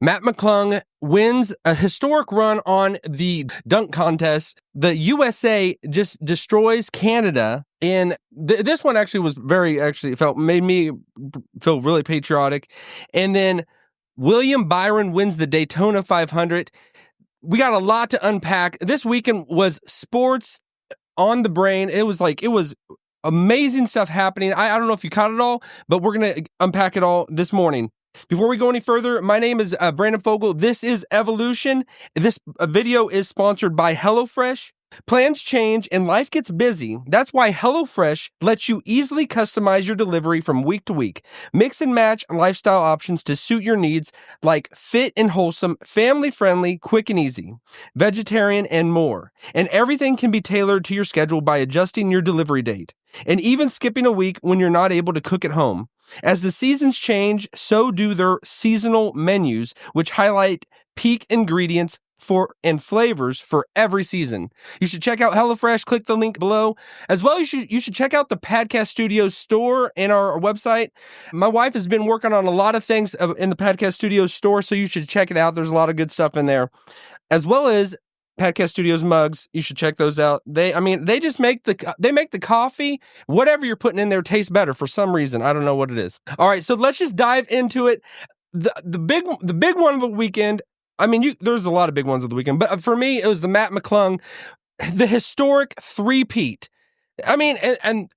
Matt McClung wins a historic run on the dunk contest. The USA just destroys Canada. And this one actually was made me feel really patriotic. And then William Byron wins the Daytona 500. We got a lot to unpack. This weekend was sports on the brain. It was amazing stuff happening. I don't know if you caught it all, but we're going to unpack it all this morning. Before we go any further, my name is Brandon Fogal. This is Evolution. This video is sponsored by HelloFresh. Plans change and life gets busy. That's why HelloFresh lets you easily customize your delivery from week to week. Mix and match lifestyle options to suit your needs, like fit and wholesome, family-friendly, quick and easy, vegetarian, and more. And everything can be tailored to your schedule by adjusting your delivery date, and even skipping a week when you're not able to cook at home. As the seasons change, so do their seasonal menus, which highlight peak ingredients and flavors for every season. You should check out HelloFresh. Click the link below. As well, you should check out the Podcast Studios store and our website. My wife has been working on a lot of things in the Podcast Studios store, so you should check it out. There's a lot of good stuff in there. As well as Podcast Studios mugs. You should check those out. They just make the coffee, whatever you're putting in there tastes better for some reason. I don't know what it is. All right, so let's just dive into it. The big one of the weekend. I mean, there's a lot of big ones of the weekend, but for me, it was the Matt McClung, the historic three-peat. I mean, and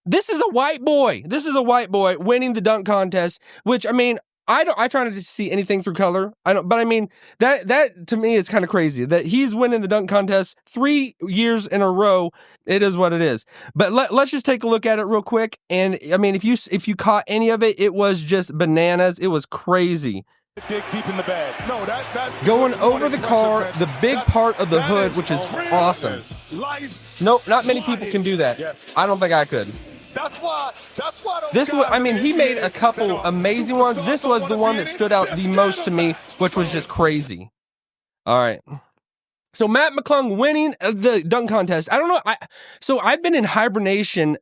this is a white boy. This is a white boy winning the dunk contest, which, I mean, I try not to see anything through color. But I mean, that to me is kind of crazy that he's winning the dunk contest 3 years in a row. It is what it is. But let's just take a look at it real quick. And I mean, if you caught any of it, it was just bananas. It was crazy. Dig deep in the bag. No, going over the car, the big part of the hood, which is awesome. Nope, not many people can do that. Yes. I don't think I could. That's why This was, I mean, he made a couple amazing ones. This was the one that stood out the most to me, which was just crazy. All right. So Matt McClung winning the dunk contest. I don't know. So I've been in hibernation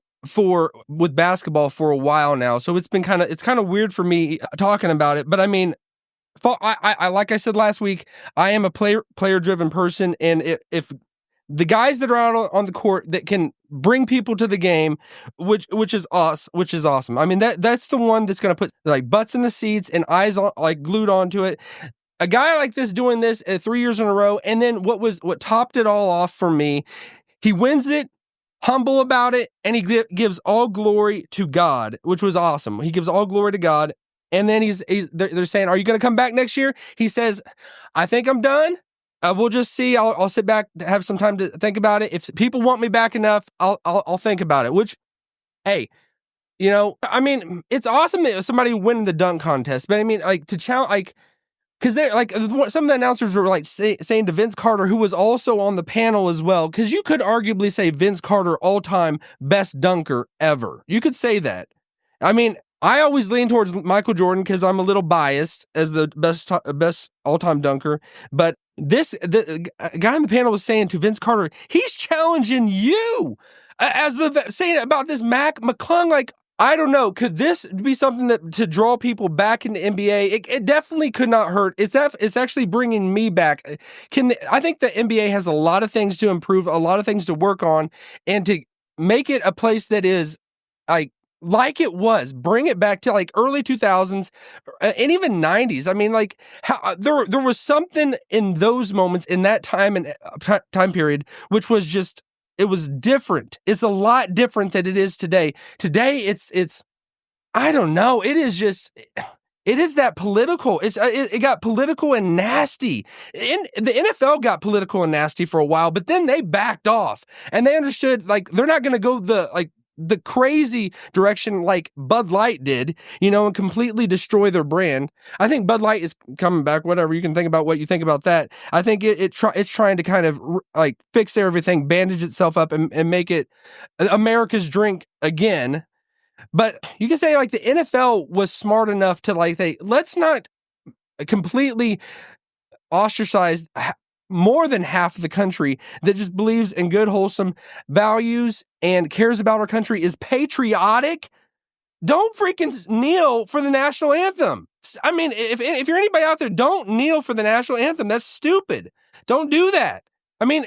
with basketball for a while now. So it's kind of weird for me talking about it. But I mean, I like I said last week, I am a player-driven person, and if the guys that are out on the court that can bring people to the game, which is awesome. I mean, that's the one that's going to put like butts in the seats and eyes glued onto it. A guy like this doing this 3 years in a row, and then what topped it all off for me, he wins it, humble about it, and he gives all glory to God, which was awesome. He gives all glory to God. And then they're saying, "Are you going to come back next year?" He says, "I think I'm done. We'll just see. I'll sit back, have some time to think about it. If people want me back enough, I'll think about it." Which, hey, I mean, it's awesome that somebody winning the dunk contest, but I mean, like to challenge, because they're like some of the announcers were like saying to Vince Carter, who was also on the panel as well, because you could arguably say Vince Carter all-time best dunker ever. You could say that. I mean, I always lean towards Michael Jordan because I'm a little biased as the best all-time dunker. But the guy on the panel was saying to Vince Carter, he's challenging you saying about this Matt McClung. Like, I don't know. Could this be something to draw people back into NBA? It definitely could not hurt. It's actually bringing me back. I think the NBA has a lot of things to improve, a lot of things to work on, and to make it a place that is like it was, bring it back to like early 2000s and even 90s. I mean, like how there was something in those moments in that time and time period, which was just, it was different. It's a lot different than it is today. Today, it's I don't know. It is that political. It got political and nasty. The NFL got political and nasty for a while, but then they backed off and they understood like they're not going to go the crazy direction like Bud Light did, and completely destroy their brand. I think Bud Light is coming back, whatever. You can think about what you think about that. I think it's trying to kind of like fix everything, bandage itself up and make it America's drink again. But you can say like the NFL was smart enough to let's not completely ostracize more than half of the country that just believes in good, wholesome values and cares about our country, is patriotic. Don't freaking kneel for the national anthem. I mean, if you're anybody out there, don't kneel for the national anthem. That's stupid. Don't do that. I mean,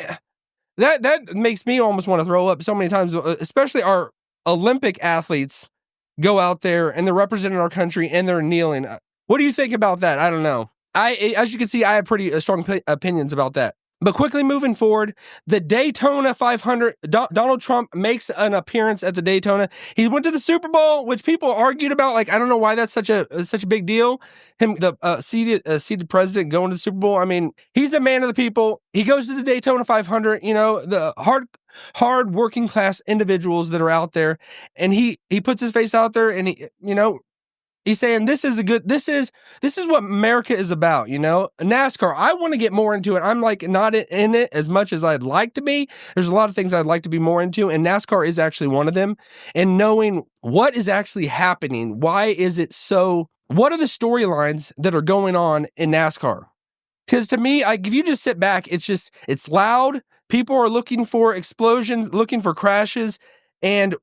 that makes me almost want to throw up so many times, especially our Olympic athletes go out there and they're representing our country and they're kneeling. What do you think about that? I don't know. As you can see, I have pretty strong opinions about that. But quickly moving forward, the Daytona 500, Donald Trump makes an appearance at the Daytona. He went to the Super Bowl, which people argued about. Like, I don't know why that's such a big deal. Him, the seated president going to the Super Bowl. I mean, he's a man of the people. He goes to the Daytona 500, the hard working class individuals that are out there. And he puts his face out there and he's saying this is what America is about, NASCAR. I want to get more into it. I'm like not in it as much as I'd like to be. There's a lot of things I'd like to be more into, and NASCAR is actually one of them. And knowing what is actually happening, why is it so? What are the storylines that are going on in NASCAR? Because to me, if you just sit back, it's loud. People are looking for explosions, looking for crashes, and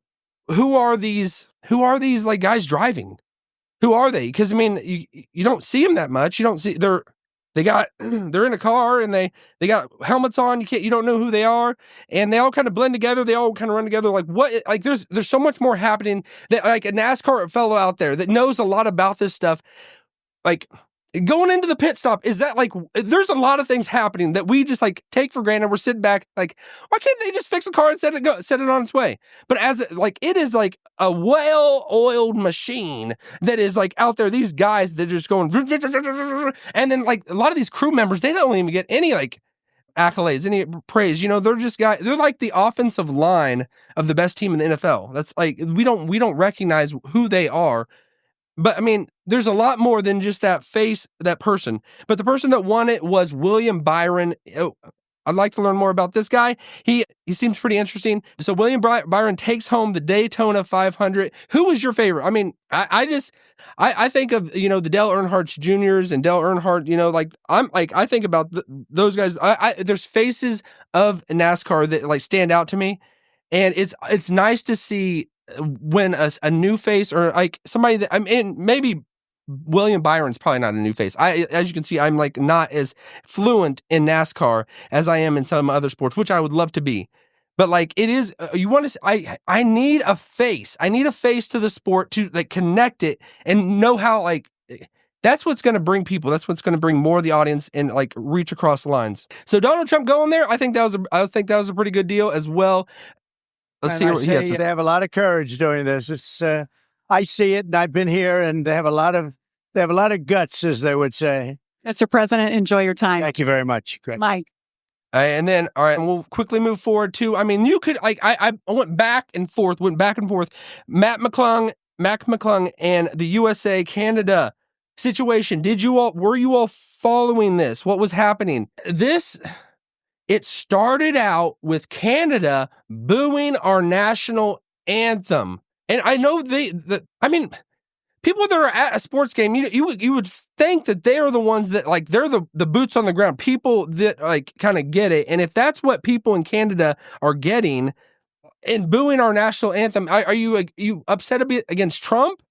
who are these like guys driving? Who are they? Because I mean, you don't see them that much. You don't see they're in a car and they got helmets on. You don't know who they are, and they all kind of blend together. They all kind of run together. Like what? Like there's so much more happening that like a NASCAR fellow out there that knows a lot about this stuff. Like going into the pit stop, is that like there's a lot of things happening that we just like take for granted. We're sitting back like, why can't they just fix a car and set it on its way? But it is like a well-oiled machine that is like out there. These guys that are just going, and then like a lot of these crew members, they don't even get any like accolades, any praise. They're just guys. They're like the offensive line of the best team in the NFL. That's like we don't recognize who they are. But I mean, there's a lot more than just that person. But the person that won it was William Byron. I'd like to learn more about this guy. He seems pretty interesting. So William Byron takes home the Daytona 500. Who was your favorite? I mean, I think of, the Dale Earnhardt Juniors and Dale Earnhardt, I think about those guys. There's faces of NASCAR that like stand out to me. And it's nice to see when a new face or like somebody that maybe William Byron's probably not a new face. As you can see, I'm like not as fluent in NASCAR as I am in some other sports, which I would love to be. But like it is, you want to. I need a face. I need a face to the sport to like connect it and know how like. That's what's going to bring people. That's what's going to bring more of the audience and like reach across the lines. So Donald Trump going there, I think that was a pretty good deal as well. Let's see what he has to say. They have a lot of courage doing this. It's I see it, and I've been here, and they have a lot of guts, as they would say. Mr. President, enjoy your time. Thank you very much, Greg. Mike. And then, all right, and we'll quickly move forward to. I mean, you could like I went back and forth. Matt McClung, and the USA Canada situation. Were you all following this? What was happening? It started out with Canada booing our national anthem. And I know people that are at a sports game, you would think that they are the ones that like, they're the boots on the ground, people that like kind of get it. And if that's what people in Canada are getting and booing our national anthem, are you upset a bit against Trump?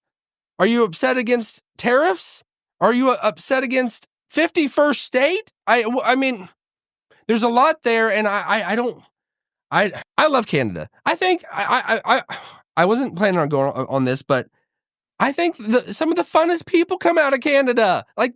Are you upset against tariffs? Are you upset against 51st state? I mean, there's a lot there, and I love Canada. I think I wasn't planning on going on this, but I think some of the funnest people come out of Canada. I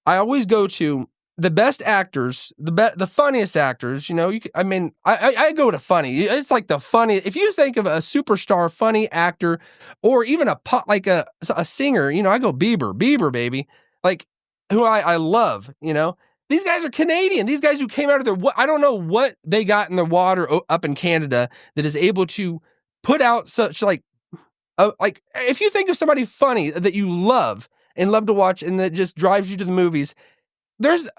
always go to the best actors, the funniest actors. I go to funny. It's like the funny. If you think of a superstar, funny actor, or even a pop, like a singer, I go Bieber, baby, like who I love. These guys are Canadian. These guys who came out of their, I don't know what they got in the water up in Canada that is able to put out such like if you think of somebody funny that you love and love to watch and that just drives you to the movies, there's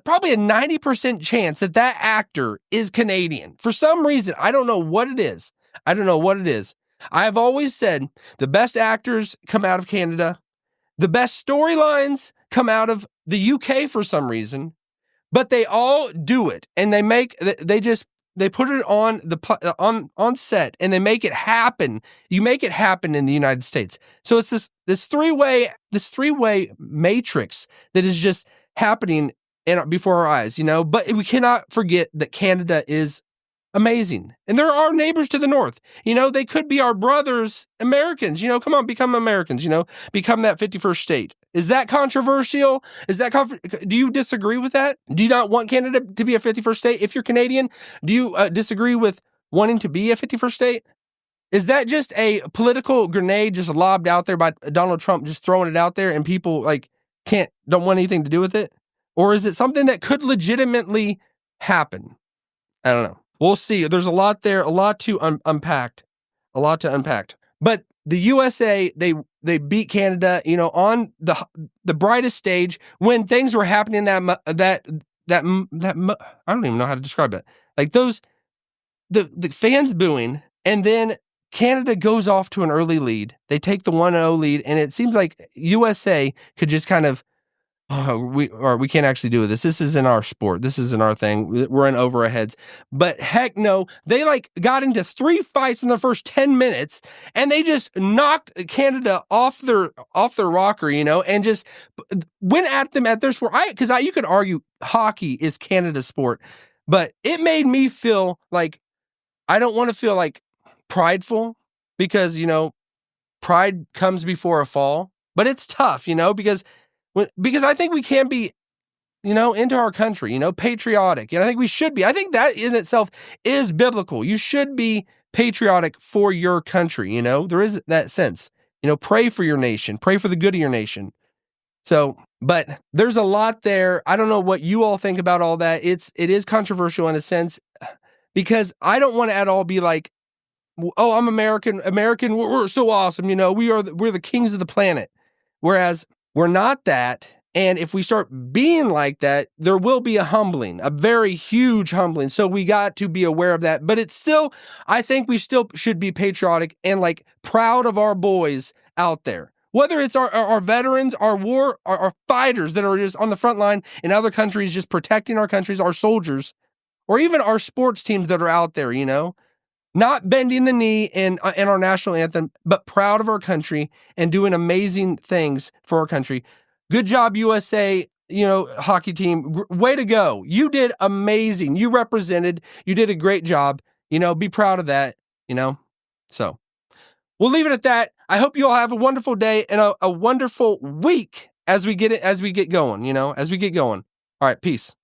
probably a 90% chance that actor is Canadian. For some reason, I don't know what it is. I have always said the best actors come out of Canada. The best storylines come out of the UK for some reason, but they all do it, and they just They put it on set, and they make it happen. You make it happen in the United States. So it's this three-way matrix that is just happening before our eyes, But we cannot forget that Canada is amazing, and they're our neighbors to the north. They could be our brothers, Americans. Come on, become Americans. Become that 51st state. Is that controversial? Do you disagree with that? Do you not want Canada to be a 51st state? If you're Canadian, do you disagree with wanting to be a 51st state? Is that just a political grenade just lobbed out there by Donald Trump, just throwing it out there, and people don't want anything to do with it? Or is it something that could legitimately happen? I don't know. We'll see. There's a lot there, a lot to unpack. But the USA, they beat Canada, on the brightest stage when things were happening that I don't even know how to describe it. Like the fans booing, and then Canada goes off to an early lead. They take the 1-0 lead, and it seems like USA could just kind of, we can't actually do this. This isn't our sport. This isn't our thing. We're in over our heads. But heck no, they got into 3 fights in the first 10 minutes, and they just knocked Canada off their rocker, and just went at them at their sport. Because you could argue hockey is Canada's sport, but it made me feel like I don't want to feel like prideful, because pride comes before a fall. But it's tough, because I think we can be, into our country, patriotic. I think we should be. I think that in itself is biblical. You should be patriotic for your country. There is that sense. Pray for your nation. Pray for the good of your nation. So, but there's a lot there. I don't know what you all think about all that. It is controversial in a sense, because I don't want to at all be like, oh, I'm American. We're so awesome. We're the kings of the planet. Whereas we're not that. And if we start being like that, there will be a humbling, a very huge humbling. So we got to be aware of that. But it's still, I think we still should be patriotic and proud of our boys out there. Whether it's our veterans, our fighters that are just on the front line in other countries, just protecting our countries, our soldiers, or even our sports teams that are out there, not bending the knee in our national anthem, but proud of our country and doing amazing things for our country. Good job, USA, hockey team. Way to go. You did amazing. You represented. You did a great job. Be proud of that, So we'll leave it at that. I hope you all have a wonderful day and a wonderful week as we get going. All right, peace.